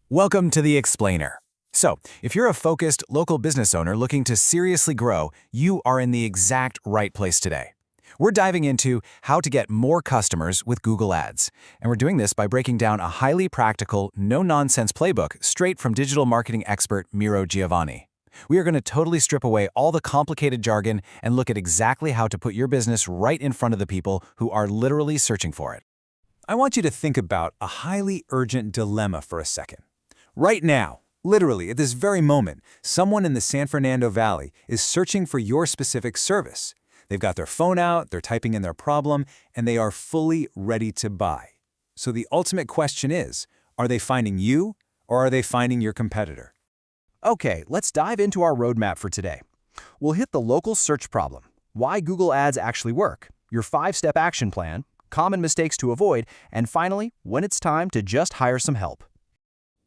Welcome to The Explainer. So, if you're a focused local business owner looking to seriously grow, you are in the exact right place today. We're diving into how to get more customers with Google Ads, and we're doing this by breaking down a highly practical, no-nonsense playbook straight from digital marketing expert Miro Giovanni. We are going to totally strip away all the complicated jargon and look at exactly how to put your business right in front of the people who are literally searching for it. I want you to think about a highly urgent dilemma for a second. Right now, literally at this very moment, someone in the San Fernando Valley is searching for your specific service. They've got their phone out, they're typing in their problem, and they are fully ready to buy. So the ultimate question is, are they finding you or are they finding your competitor? Okay, let's dive into our roadmap for today. We'll hit the local search problem, why Google Ads actually work, your 5-step action plan, common mistakes to avoid, and finally, when it's time to just hire some help.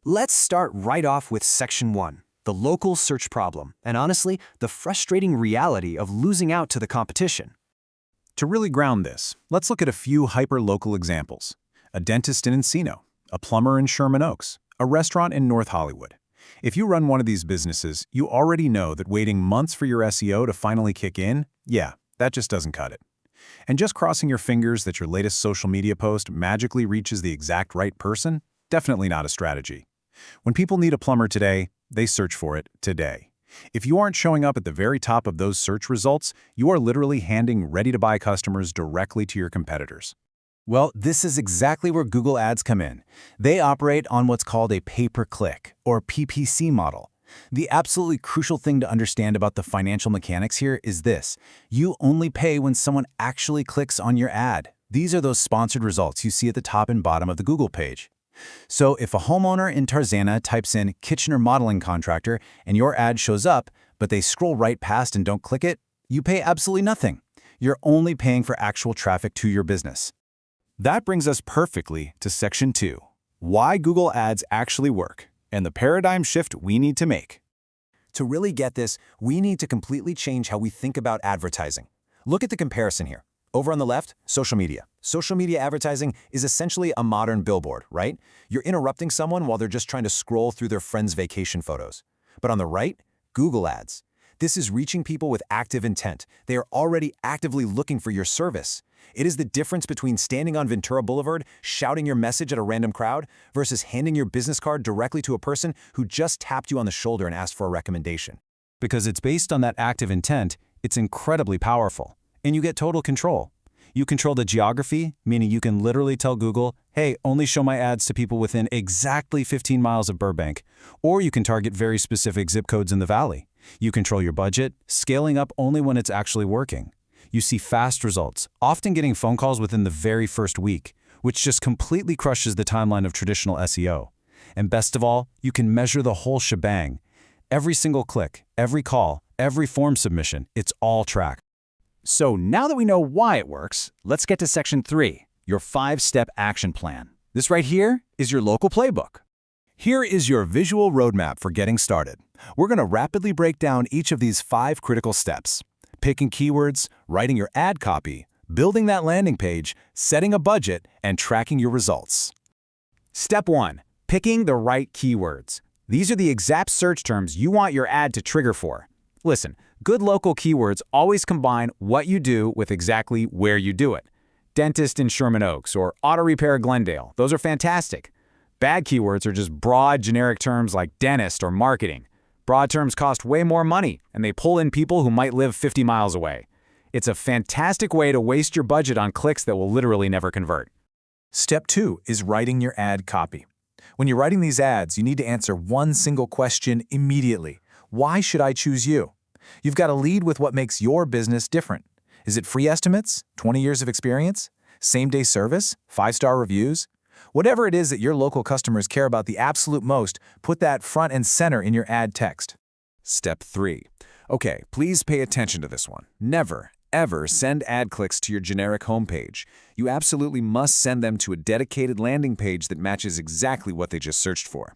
Let's start right off with Section 1, the local search problem, and honestly, the frustrating reality of losing out to the competition. To really ground this, let's look at a few hyper-local examples. A dentist in Encino, a plumber in Sherman Oaks, a restaurant in North Hollywood. If you run one of these businesses, you already know that waiting months for your SEO to finally kick in, that just doesn't cut it. And just crossing your fingers that your latest social media post magically reaches the exact right person? Definitely not a strategy. When people need a plumber today, they search for it today. If you aren't showing up at the very top of those search results, you are literally handing ready-to-buy customers directly to your competitors. Well, this is exactly where Google Ads come in. They operate on what's called a pay-per-click, or PPC model. The absolutely crucial thing to understand about the financial mechanics here is this. You only pay when someone actually clicks on your ad. These are those sponsored results you see at the top and bottom of the Google page. So if a homeowner in Tarzana types in Kitchener modeling contractor and your ad shows up, but they scroll right past and don't click it, you pay absolutely nothing. You're only paying for actual traffic to your business. That brings us perfectly to Section 2, why Google Ads actually work, and the paradigm shift we need to make. To really get this, we need to completely change how we think about advertising. Look at the comparison here. Over on the left, social media. Social media advertising is essentially a modern billboard, right? You're interrupting someone while they're just trying to scroll through their friends' vacation photos. But on the right, Google Ads. This is reaching people with active intent. They are already actively looking for your service. It is the difference between standing on Ventura Boulevard, shouting your message at a random crowd, versus handing your business card directly to a person who just tapped you on the shoulder and asked for a recommendation. Because it's based on that active intent, it's incredibly powerful. And you get total control. You control the geography, meaning you can literally tell Google, hey, only show my ads to people within exactly 15 miles of Burbank. Or you can target very specific zip codes in the valley. You control your budget, scaling up only when it's actually working. You see fast results, often getting phone calls within the very first week, which just completely crushes the timeline of traditional SEO. And best of all, you can measure the whole shebang. Every single click, every call, every form submission, it's all tracked. So now that we know why it works, let's get to Section 3, your 5-step action plan. This right here is your local playbook. Here is your visual roadmap for getting started. We're going to rapidly break down each of these 5 critical steps. Picking keywords, writing your ad copy, building that landing page, setting a budget, and tracking your results. Step 1. Picking the right keywords. These are the exact search terms you want your ad to trigger for. Listen, good local keywords always combine what you do with exactly where you do it. Dentist in Sherman Oaks or auto repair Glendale, those are fantastic. Bad keywords are just broad, generic terms like dentist or marketing. Broad terms cost way more money, and they pull in people who might live 50 miles away. It's a fantastic way to waste your budget on clicks that will literally never convert. Step 2 is writing your ad copy. When you're writing these ads, you need to answer one single question immediately. Why should I choose you? You've got to lead with what makes your business different. Is it free estimates, 20 years of experience, same-day service, 5-star reviews? Whatever it is that your local customers care about the absolute most, put that front and center in your ad text. Step 3. Okay, please pay attention to this one. Never, ever send ad clicks to your generic homepage. You absolutely must send them to a dedicated landing page that matches exactly what they just searched for.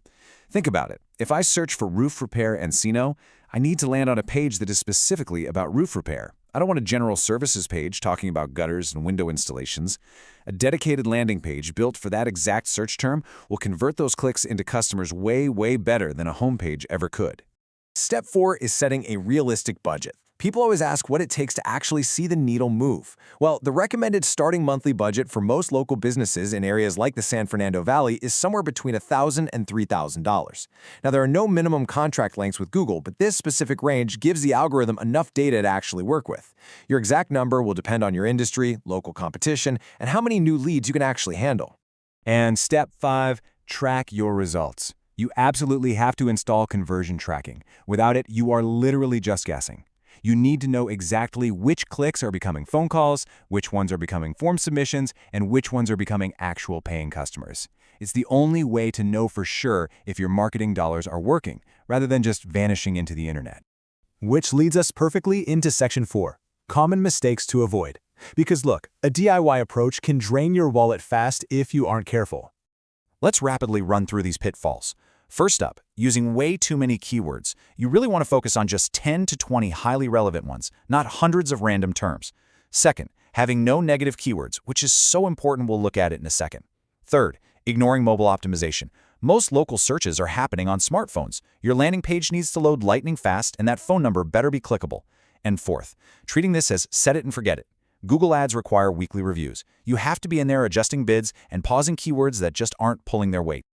Think about it. If I search for roof repair Encino, I need to land on a page that is specifically about roof repair. I don't want a general services page talking about gutters and window installations. A dedicated landing page built for that exact search term will convert those clicks into customers way, way better than a homepage ever could. Step 4 is setting a realistic budget. People always ask what it takes to actually see the needle move. Well, the recommended starting monthly budget for most local businesses in areas like the San Fernando Valley is somewhere between $1,000 and $3,000. Now, there are no minimum contract lengths with Google, but this specific range gives the algorithm enough data to actually work with. Your exact number will depend on your industry, local competition, and how many new leads you can actually handle. And step 5, track your results. You absolutely have to install conversion tracking. Without it, you are literally just guessing. You need to know exactly which clicks are becoming phone calls, which ones are becoming form submissions, and which ones are becoming actual paying customers. It's the only way to know for sure if your marketing dollars are working, rather than just vanishing into the internet. Which leads us perfectly into Section 4, common mistakes to avoid. Because look, a DIY approach can drain your wallet fast if you aren't careful. Let's rapidly run through these pitfalls. First up, using way too many keywords. You really want to focus on just 10 to 20 highly relevant ones, not hundreds of random terms. Second, having no negative keywords, which is so important we'll look at it in a second. Third, ignoring mobile optimization. Most local searches are happening on smartphones. Your landing page needs to load lightning fast, and that phone number better be clickable. And fourth, treating this as set it and forget it. Google Ads require weekly reviews. You have to be in there adjusting bids and pausing keywords that just aren't pulling their weight.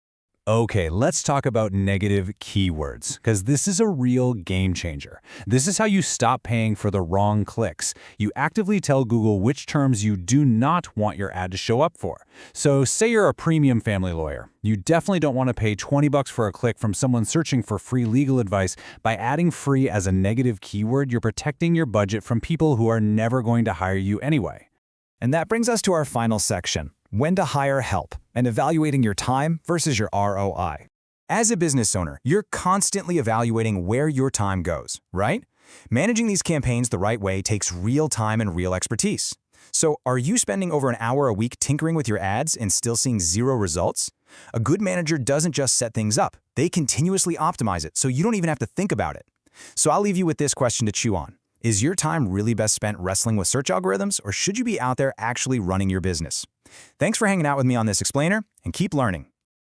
Okay, let's talk about negative keywords, because this is a real game changer. This is how you stop paying for the wrong clicks. You actively tell Google which terms you do not want your ad to show up for. So say you're a premium family lawyer. You definitely don't want to pay $20 for a click from someone searching for free legal advice. By adding free as a negative keyword, you're protecting your budget from people who are never going to hire you anyway. And that brings us to our final section, when to hire help, and evaluating your time versus your ROI. As a business owner, you're constantly evaluating where your time goes, right? Managing these campaigns the right way takes real time and real expertise. So are you spending over an hour a week tinkering with your ads and still seeing zero results? A good manager doesn't just set things up. They continuously optimize it, so you don't even have to think about it. So I'll leave you with this question to chew on. Is your time really best spent wrestling with search algorithms, or should you be out there actually running your business? Thanks for hanging out with me on this explainer, and keep learning.